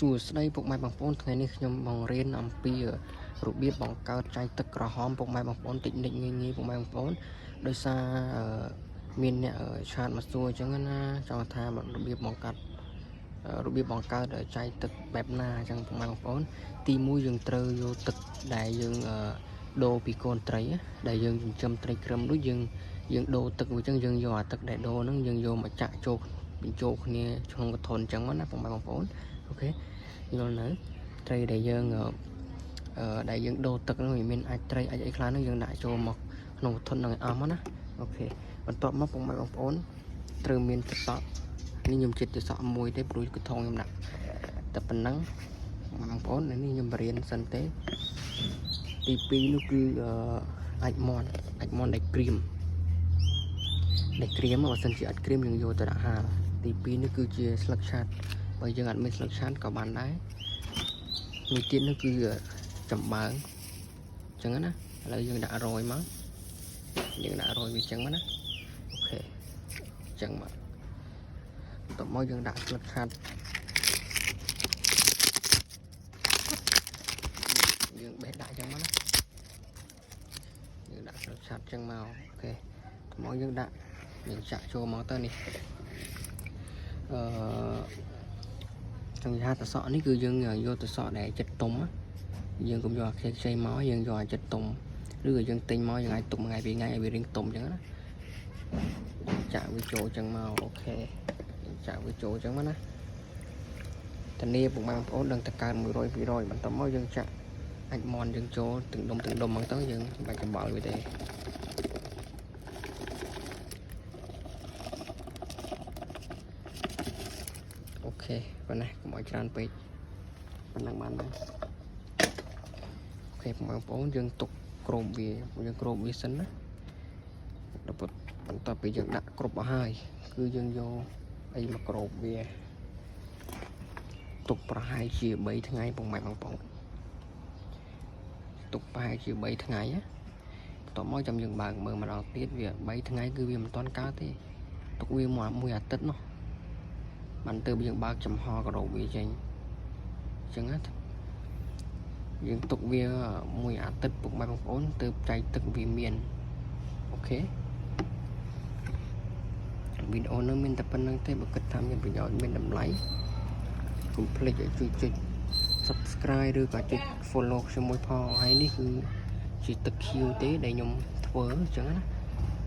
សួស្តីពុកម៉ែបងប្អូនថ្ងៃនេះខ្ញុំបង្រៀនអំពីរបៀបបង្កើតចៃទឹកក្រហមពុកម៉ែបងប្អូនតិចនិចងាយពុកម៉ែបងប្អូនដោយសារមានអ្នកឆាតមកសួរអញ្ចឹងណាចង់ថារបៀបបង្កើតចៃទឹកបែបណាអញ្ចឹងពុកម៉ែបងប្អូនទី1យើងត្រូវយកទឹកដែលយើងដូរពីកូនត្រីដែលយើងចិញ្ចឹមត្រីក្រិមដូចយើងដូរទឹកអញ្ចឹងយើងយកអាទឹកដែលដូរហ្នឹងយើងយកមកចាក់ចូលបញ្ចូលគ្នាក្នុងកធុនអញ្ចឹងណាពុកម៉ែបងប្អូនអូខេយល់នៅត្រីដែលយើងដូរទឹកនោះវាមានអាចត្រីអាចអីខ្លះនោះយើងដាក់ចូលមកក្នុងធុននឹងឲ្យអស់ណាអូខេបន្ទាប់មកពុកម៉ែបងប្អូនត្រូវមានទឹកសក់នេះខ្ញុំចិត្តទឹកសក់មួយទេព្រោះកធុងខ្ញុំដាក់តែប៉ុណ្ណឹងបងប្អូននេះខ្ញុំបរៀនសិនទេទី2នោះគឺអាចមន់ដែលក្រៀមបើសិនជាអត់ក្រៀមយើងយកទៅដាក់ហាលទី2នេះគឺជាស្លឹកឆាត់បើយើងអត់មានស្លឹកឆាត់ក៏បានដែរមួយទៀតនោះគឺចំបើងអញ្ចឹងណាឥឡូវយើងដាក់រយមកយើងដាក់រយវាអញ្ចឹងណាអូខេអញ្ចឹងមកបន្ទាប់មកយើងដាក់ស្លឹកឆាត់យើងបេះដាក់អញ្ចឹងមកណាយើងដាក់ស្លឹកឆាត់អញ្ចឹងមកអូខេមកយើងដាក់យើងចាក់ចូលមកទៅនេះចង់និយាយថាទឹកសក់នេះគឺយើងយកទឹកសក់ដែលចិត្តទុំយើងកុំយកខ្ចីមកយើងយកចិត្តទុំឬក៏យើងទិញមកយើងអាចទុកមួយថ្ងៃពីរថ្ងៃឲ្យវារៀងទុំអញ្ចឹងណាចាក់វាចូលអញ្ចឹងមកអូខេចាក់វាចូលអញ្ចឹងមកណាធានាពុកម៉ែបងប្អូនដឹងតកើត100%បន្ទាប់មកយើងចាក់អាចមន់យើងចូលទាំងដុំហ្នឹងទៅយើងបាច់ច្បល់វាទេអូខេប៉ុណ្ណាកុំឲ្យច្រើនពេកប៉ុណ្ណឹងបានហើយអូខេបងប្អូនយើងទុកគ្របវាសិនណាដល់បន្ទាប់ពីយើងដាក់គ្រប់អស់ហើយគឺយើងយកអីមកគ្របវាទុកប្រហែលជា3ថ្ងៃបងប្អូនទុកប្រហែលជា3ថ្ងៃណាបន្ទាប់មកចាំយើងបើកមើលម្ដងទៀតវា3ថ្ងៃគឺវាមិនទាន់កើតទេទុកវាមួយអាទិត្យនោះបានទៅយើងបើកចំហក្រោបវាចេញអញ្ចឹងណាយើងទុកវាមួយអាទិត្យពុកម៉ែបងប្អូនទៅចៃទឹកវាមានអូខេវីដេអូនេះមានតែប៉ុណ្្នឹងទេបើគិតថាមានប្រយោជន៍មានតម្លៃកុំភ្លេចឲ្យជួយចុច Subscribe ឬក៏ចុច Follow ខ្ញុំមួយផងហើយនេះគឺជាទឹកខៀវទេដែលខ្ញុំធ្វើអញ្ចឹងណា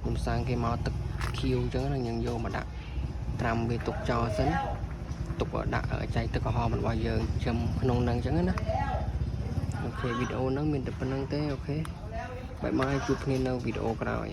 ខ្ញុំសាងគេមកទឹកខៀវអញ្ចឹងណាយើងយកមកដាក់ត្រាំវាទុកចោលសិនទុកដាក់ចៃទឹកក្រហមរបស់យើងចំក្នុងហ្នឹងអញ្ចឹងណាអូខេវីដេអូហ្នឹងមានតែប៉ុណ្្នឹងទេអូខេបាយបាយជួបគ្នានៅវីដេអូក្រោយ